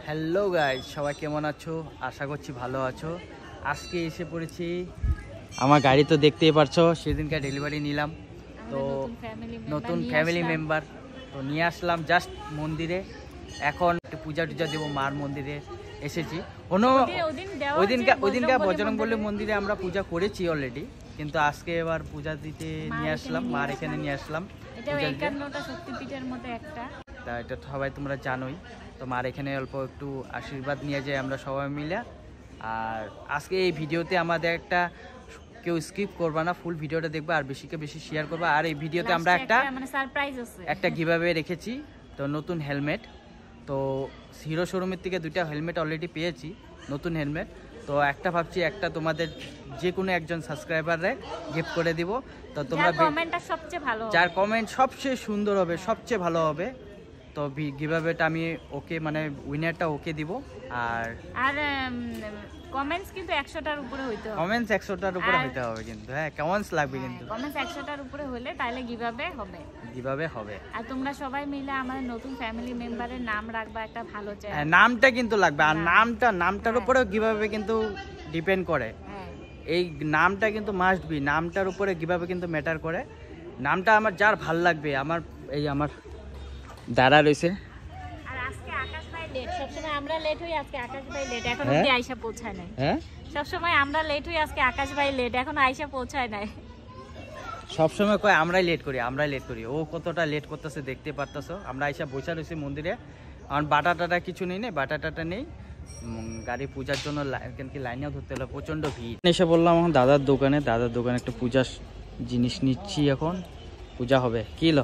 Hello guys, সবাই কেমন আছো? আশা করছি ভালো আছো। আজকে এসে পড়েছি, আমার গাড়ি তো দেখতেই পারছো, সেদিনকে ডেলিভারি নিলাম। তো নতুন ফ্যামিলি মেম্বার তো নিয়ে আসলাম জাস্ট মন্দিরে। এখন একটু পূজা টুজা দেবো, মার মন্দিরে এসেছি। ওইদিনকে বজরংবলী মন্দিরে আমরা পূজা করেছি অলরেডি, কিন্তু আজকে এবার পূজা দিতে নিয়ে আসলাম, মার এখানে নিয়ে আসলাম। তা এটা সবাই তোমরা জানোই। তো মার এখানে অল্প একটু আশীর্বাদ নিয়ে যাই আমরা সবাই মিলে। আর আজকে এই ভিডিওতে আমাদের একটা কেউ স্কিপ করবা না, ফুল ভিডিওটা দেখবা আর বেশিকে বেশি শেয়ার করবা। আর এই ভিডিওতে আমরা একটা গিভঅ্যাওয়ে রেখেছি, তো নতুন হেলমেট। তো হিরো শোরুমের থেকে 2টা হেলমেট অলরেডি পেয়েছি, নতুন হেলমেট। তো একটা ভাবছি একটা তোমাদের যে কোনো একজন সাবস্ক্রাইবারে গিফট করে দিব। তো তোমরা যার কমেন্ট সবচেয়ে সুন্দর হবে, সবচেয়ে ভালো হবে, তো গিভঅ্যাওয়েটা আমি ওকে, মানে উইনারটা ওকে দিব। আর কমেন্টস কিন্তু 100টার উপরে হইতে হবে। কমেন্টস 100টার উপরে হইতে হবে কিন্তু, হ্যাঁ কমেন্টস লাগবে কিন্তু। কমেন্টস 100টার উপরে হলে তাহলে গিভঅ্যাওয়ে হবে। আর তোমরা সবাই মিলে আমাদের নতুন ফ্যামিলি মেম্বারের নাম রাখবা একটা ভালো চাই। হ্যাঁ, নামটা কিন্তু লাগবে। আর নামটার উপরেও গিভঅ্যাওয়ে কিন্তু ডিপেন্ড করে। এই নামটা কিন্তু মাস্ট বি, নামটার উপরে গিভঅ্যাওয়ে কিন্তু ম্যাটার করে। নামটা আমার যার ভাল লাগবে, আমার দাঁড়া রয়েছে। আর আজকে আকাশ ভাই লেট, সবসময় আমরা লেট হই, আজকে আকাশ ভাই লেট, এখন অবধি আয়শা পৌঁছায় নাই। হ্যাঁ, সবসময় আমরা লেট হই, আজকে আকাশ ভাই লেট, এখন আয়শা পৌঁছায় নাই। সবসময় কয় আমরাই লেট করি, ও কতটা লেট করতেছে দেখতে পারতেছো। আমরা আয়শা বসে রয়েছি মন্দিরে, কারণ বাটাটা কিছু নেই, বাটাটা নেই, গাড়ি পূজার জন্য লাইনেও ধরতে হলো, প্রচন্ড ভিড়। এসে বললাম এখন দাদার দোকানে একটা পূজার জিনিস নিচ্ছি, এখন পূজা হবে। কি লো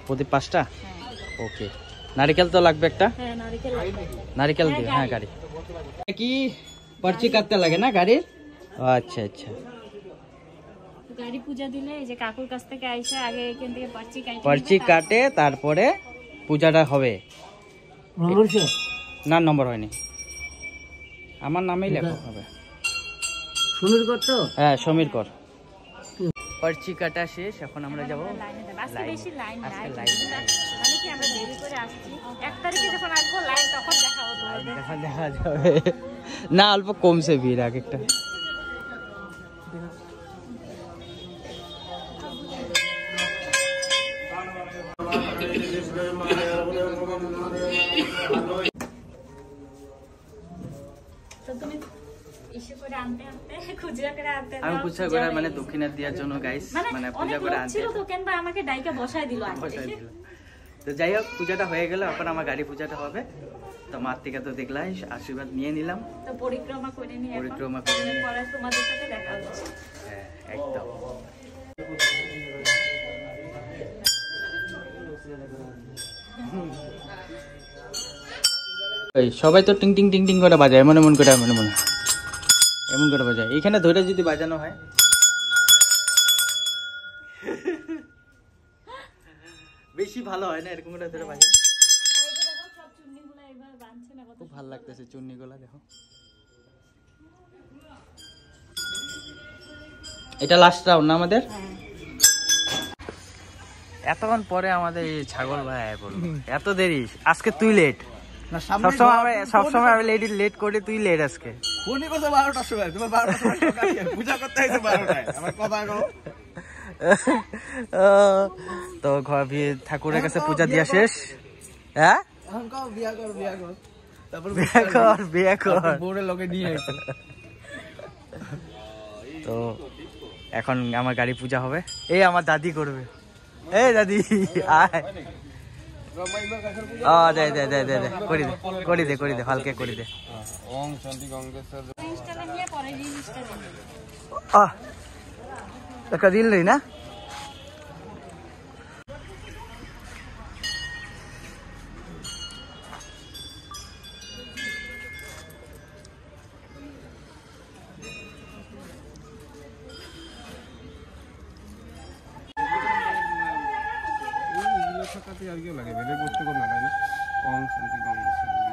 প্রতি 5টা? ওকে। নারিকেল তো লাগবে একটা, নারিকেল দিও। হ্যাঁ, গাড়ি কি पर्ची কাটতে লাগে না গাড়ির? আচ্ছা আচ্ছা, গাড়ি পূজা দিলে এই যে কাকুর কাছ থেকে আইসা আগে এখান থেকে पर्ची কাটে, তারপরে পূজাটা হবে। না, নম্বর হয়নি, আমার নামেই লেখা হবে। সমীর কর তো? হ্যাঁ, সমীর কর। पर्ची কাটা শেষ, এখন আমরা যাবো দেখা যাবে না, অল্প কমছে ভিড় আগে একটা। আমি পূজা করে মানে দক্ষিণা দেওয়ার জন্য গাইস, মানে পূজা করে আনতে ছিল তো কেনবা আমাকে ডাইকা বসায় দিল। তো যাই হোক, পূজাটা হয়ে গেল, এখন আমার গাড়ি পূজাটা হবে। তো মার থেকে তো দেখলাই আশীর্বাদ নিয়ে নিলাম, তো পরিক্রমা করে নিয়ে পরে তোমাদের সাথে দেখা হচ্ছে। হ্যাঁ, একদম। সবাই তো টিং টিং টিং টিং করে বাজায়, এমন করে বাজায়। এখানে ধরে যদি বাজানো হয় বেশি ভালো হয় না, এরকম করে ধরে বাজায়। খুব ভালো লাগতেছে চুন্নিগুলা, দেখো। এটা লাস্ট রাউন্ড না আমাদের? এতক্ষণ পরে আমাদের ছাগল ভাই বলবো, এত দেরি আজকে? তুই লেট, সবসময় আমি লেট করি, তুই লেট আজকে। তো ঠাকুরের কাছে পূজা দিয়া শেষ। হ্যাঁ, বিয়ে কর। তো এখন আমার গাড়ি পূজা হবে, এই আমার দাদি করবে। এই দাদি আয়, করে দে হালকা করে দে। একটা রিল নেই না? আর কি লাগে বেলে বস্তু কম না, তাই না? ওম শান্তি গঙ্গেশ্বর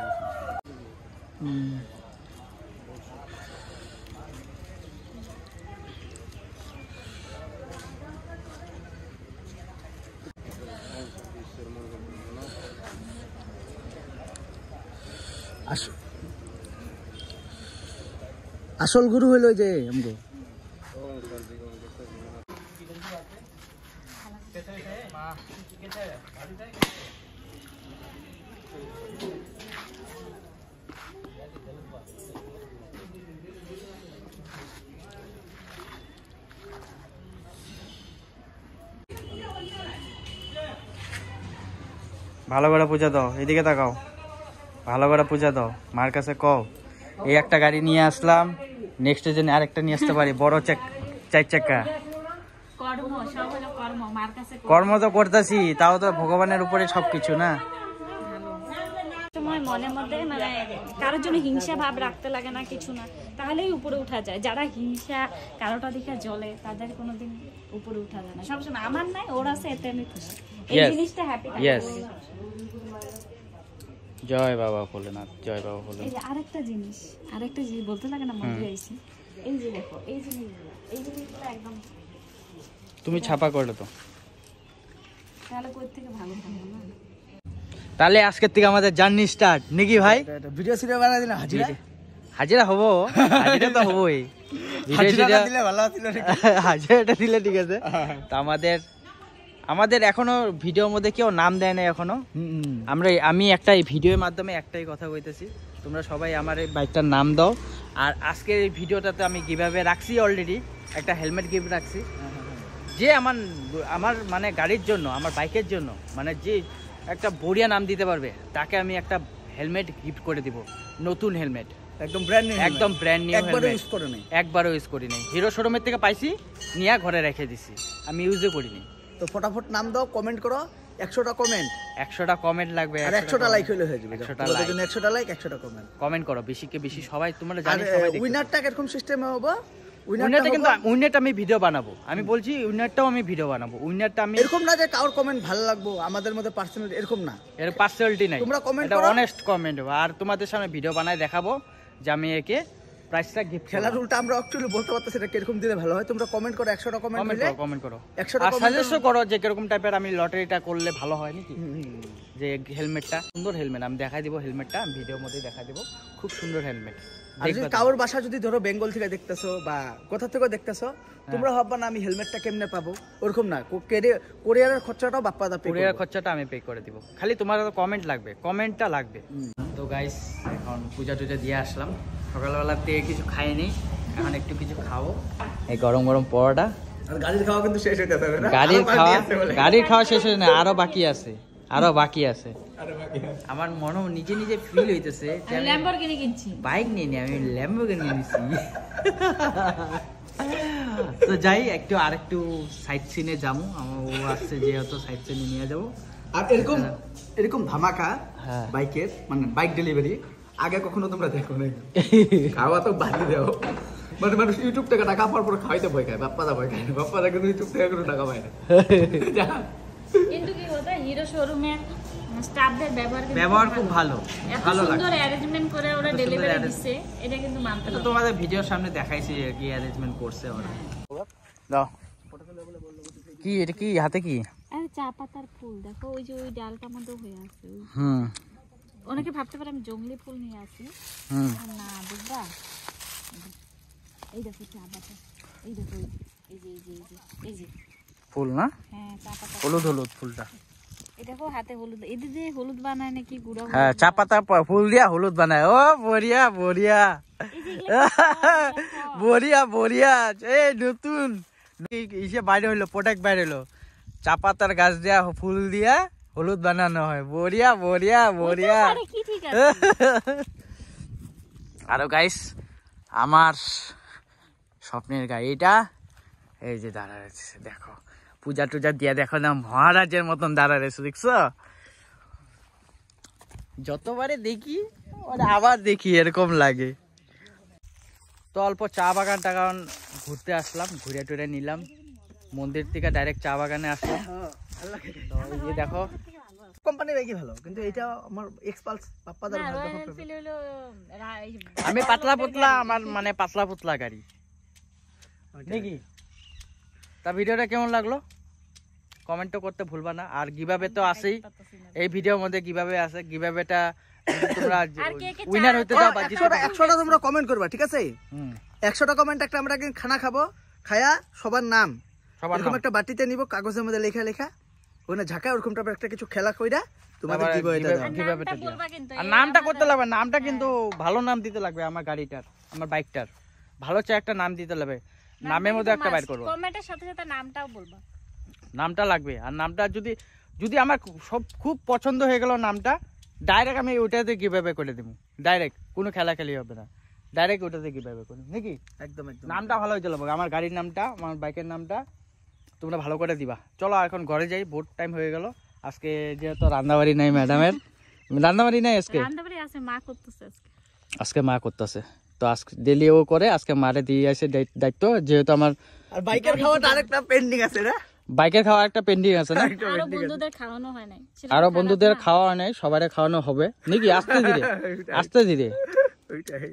আসল গুরু হইল যে আমগো ভালো করে পূজা দাও, এদিকে তাকাও, ভালো করে পূজা দাও, মার কাছে কও এই একটা গাড়ি নিয়ে আসলাম, নেক্সটের জন্য আরেকটা নিয়ে আসতে পারি, বড় চার চাকা। কর্ম সব হলো কর্ম, মার কাছে কর্ম তো করতেছি, তাও তো ভগবানের উপরে সবকিছু না। সময় মনের মধ্যে মানে কারোর জন্য হিংসা ভাব রাখতে লাগে না, কিছু না, তাহলেই উপরে উঠা যায়। যারা হিংসা কারোটা দেখে জ্বলে তাদের কোনোদিন উপরে উঠা যায় না। সবসময় আমার নাই, ওর আছে, এতে আমি খুশি। এই জিনিসটা হ্যাপি থাকে। জয় বাবা ভোলেনাথ, জয় বাবা ভোলেনাথ। এই যে আরেকটা জিনিস বলতে লাগে না, মনে আইছি, এই যে দেখো এই জিনিসগুলো একদম তুমি ছাপা করলে তো, তাহলে কই থেকে ভালো থাকবো না। তাহলে আজকের থেকে আমাদের জার্নি স্টার্ট নাকি ভাই? ভিডিও সিডিও বানাই দিনা হাজিরা হাজিরা হবো, হাজিরা তো হবোই, হাজিরা দিলে ভালো ছিল। হাজিরাটা দিলে ঠিক আছে। তো আমাদের এখনো ভিডিওর মধ্যে কেউ নাম দেয় না এখনো। আমি একটা এই ভিডিওর মাধ্যমে একটাই কথা কইতেছি, তোমরা সবাই আমার এই বাইকটার নাম দাও। আর আজকের এই ভিডিওটাতে আমি গিভঅ্যাওয়ে রাখছি, অলরেডি একটা হেলমেট গিফট রাখছি, যে আমার মানে গাড়ির জন্য, আমার বাইকের জন্য, মানে যে একটা বড়িয়া নাম দিতে পারবে তাকে আমি একটা হেলমেট গিফট করে দিব, নতুন হেলমেট, একদম ব্র্যান্ড নিউ, একদম ব্র্যান্ড নিউ একবারও হেলমেট, ইউজ করে নাই, একবারও ইউজ করি নাই। হিরো শোরুমের থেকে পাইছি, নিয়ে ঘরে রেখে দিছি, আমি ইউজও করিনি। তো ফটাফট নাম দাও, কমেন্ট করো, 100টা কমেন্ট, 100টা কমেন্ট লাগবে, আর 100টা লাইক হইলে হয়ে যাবে। 100টা তোমাদের লাইক, জন্য 100টা লাইক, 100টা কমেন্ট, কমেন্ট করো বেশি কে বেশি, সবাই তোমরা আর জানি সবাই দেখো। উইনারটা এরকম সিস্টেমে হবে, উইনারটা কিন্তু উইনারটা আমি ভিডিও বানাবো, আমি বলছি উইনারটাও আমি ভিডিও বানাবো। উইনারটা আমি এরকম না যে কারোর কমেন্ট ভালো লাগবো আমাদের মধ্যে পার্সোনাল, এরকম না, এর পার্সোনালিটি নাই, তোমরা কমেন্ট এটা করো, অনেস্ট কমেন্ট হবে। আর তোমাদের সামনে ভিডিও বানায় দেখাবো যে আমি একে প্রাইসটা গিফট খেলার উল্টা আমরা অ্যাকচুয়ালি বলতে পারতেছি এটা কিরকম দিলে ভালো হয়। তোমরা কমেন্ট করো, 100টা কমেন্ট মিলে কমেন্ট করো, 100টা আর কমেন্ট সাজেস্ট করো যে কিরকম টাইপের আমি লটারিটা করলে ভালো হয় নাকি। যে হেলমেটটা সুন্দর হেলমেট, আমি দেখাই দিব হেলমেটটা, আমি ভিডিওর মধ্যে দেখাই দিব, খুব সুন্দর হেলমেট। আর যদি কারোর বাসা যদি ধরো বেঙ্গল থেকে দেখতেছো বা কোথা থেকে দেখতেছো, তোমরা ভাববা না আমি হেলমেটটা কেমনে পাবো, ওরকম না, কোরিয়ারের খরচাটাও বাপ্পা দা পে করবে, কোরিয়ার খরচাটা আমি পে করে দিব, খালি তোমার কমেন্ট লাগবে, কমেন্টটা লাগবে। তো গাইস এখন পূজা টুজা দিয়ে আসলাম, সকালবেলা থেকে কিছু খাইনি, এখন একটু কিছু খাবো, এই গরম গরম পরোটা। আর গাড়ির খাওয়া কিন্তু শেষ হয়ে যাবে না, গাড়ির খাওয়া শেষ হয়ে না, আরো বাকি আছে, আরো বাকি আছে। আমার মনে নিজে নিজে ফিল হইতেছে ল্যাম্বরগিনি কিনছি, বাইক নিয়ে নি, আমি ল্যাম্বরগিনি নিয়েছি। তো যাই একটু আরেকটু সাইট সিনে যাবো, আমার ও আসছে যেহেতু সাইট সিনে নিয়ে যাবো। আর এরকম ধামাকা বাইকের, মানে বাইক ডেলিভারি আগে কখনো তোমরা দেখো না, খাওয়া তো বাড়ি দেও, মানে মানুষ ইউটিউব থেকে টাকা পাওয়ার পর খাইতে ভয় খায়, বাপ্পাদা ভয় খায়, বাপ্পাদা কিন্তু ইউটিউব থেকে কোনো টাকা পায় না। কিন্তু কি হতো হিরো শোরুমের স্টাফদের ব্যবহার খুব ভালো, এত ভালো লাগে। সুন্দর অ্যারেঞ্জমেন্ট করে ওরা ডেলিভারি দিচ্ছে, এটা কিন্তু মানতে তো হবে। তোমাদের ভিডিওর সামনে দেখাইছি কি অ্যারেঞ্জমেন্ট করছে ওরা। দাও কি এটা, কি হাতে কি? আরে চা পাতার ফুল দেখো, ওই যে ওই ডালটার মধ্যে হয়ে আছে। হুম, অনেকে ভাবতে পারে আমি জংলি ফুল নিয়ে আসি, না বুঝবা, এই দেখো চা পাতা, এই দেখো এই যে এই যে এই যে এই যে ফুল না, হ্যাঁ চা পাতা, হলুদ হলুদ ফুলটা, এই দেখো হাতে হলুদ, এই দিয়ে হলুদ বানায় নাকি গুঁড়ো, হ্যাঁ চা পাতা ফুল দিয়া হলুদ বানায়। ও বড়িয়া বড়িয়া বড়িয়া বড়িয়া, এই নতুন ইসে বাইরে হইলো, প্রোডাক্ট বাইরে হইলো, চা পাতার গাছ দিয়া ফুল দিয়া হলুদ বানানো হয়, বড়িয়া বড়িয়া বড়িয়া। কি ঠিক আছে। আরো গাইস আমার স্বপ্নের গাড়িটা এই যে দাঁড়া রয়েছে, দেখো পূজা টুজা দিয়ে দেখো না মহারাজের মতন দাঁড়া রয়েছে, দেখছো? যতবারে দেখি আবার দেখি এরকম লাগে। তো অল্প চা বাগান টাগান ঘুরতে আসলাম, ঘুরে টুরে নিলাম, মন্দির থেকে ডাইরেক্ট চা বাগানে আসলাম। তো এই যে দেখো কোম্পানির বাইকই ভালো, কিন্তু এটা আমার এক্সপালস পাপ্পাদার ভালো। আমি পাতলা পুতলা, আমার মানে পাতলা পুতলা গাড়ি নাকি। তা ভিডিওটা কেমন লাগলো কমেন্টও করতে ভুলবা না। আর গিভঅ্যাওয়ে তো আছেই, এই ভিডিওর মধ্যে গিভঅ্যাওয়ে আছে, গিভঅ্যাওয়েটা তোমরা আর কে কে উইনার হতে দাও বা জিততে দাও। 100টা তোমরা কমেন্ট করবা, ঠিক আছে? হুম 100টা কমেন্ট একটা আমরা একদিন খানা খাবো, খায়া সবার নাম সবার এরকম নাম। একটা বাটিতে নিব, কাগজের মধ্যে লেখা লেখা ওখানে ঝাঁকা ওরকম টাইপের একটা কিছু খেলা কইরা তোমাদের তারপরে দিব এটা give- দাও। কিভাবে নামটা এটা দিও? বলবা কিন্তু, আর এই নামটা করতে আমাদের- লাগবে, নামটা কিন্তু ভালো নাম দিতে লাগবে আমার গাড়িটার, আমার বাইকটার ভালো চাই একটা নাম দিতে লাগবে, নামের মধ্যে একটা বাইর করবো, কমেন্টের সাথে সাথে নামটাও বলবা। নামটা লাগবে। আর নামটা যদি যদি আমার সব খুব পছন্দ হয়ে গেল নামটা, ডাইরেক্ট আমি ওইটাতে কিভাবে করে দেবো, ডাইরেক্ট কোনো খেলাখেলি হবে না, ডাইরেক্ট ওইটাতে কিভাবে করি নাকি। একদম একদম নামটা ভালো হয়ে লাগবে, আমার গাড়ির নামটা, আমার বাইকের নামটা তোমরা ভালো করে দিবা। চলো এখন ঘরে যাই, বহুত টাইম হয়ে গেল। আজকে যেহেতু রান্নাবাড়ি নাই ম্যাডামের, রান্নাবাড়ি নাই আজকে, রান্নাবাড়ি আছে, মা করতেছে আজকে। আজকে মা করতেছে, তো আজকে ডেলি ও করে, আজকে মারে দিয়ে আসে দায়িত্ব, যেহেতু আমার আর বাইকের খাওয়াটা আরেকটা পেন্ডিং আছে না, বাইকের খাওয়া একটা পেন্ডিং আছে না, আরো বন্ধুদের খাওয়ানো হয় নাই। সেটা আরো তো বন্ধুদের খারাপ না। খাওয়া নেই, সবাই খাওয়ানো হবে নাকি, আস্তে ধীরে আস্তে ধীরে। ওইটাই।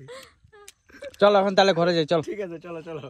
চলো এখন তাহলে ঘরে যাই, চল। ঠিক আছে, চলো চলো।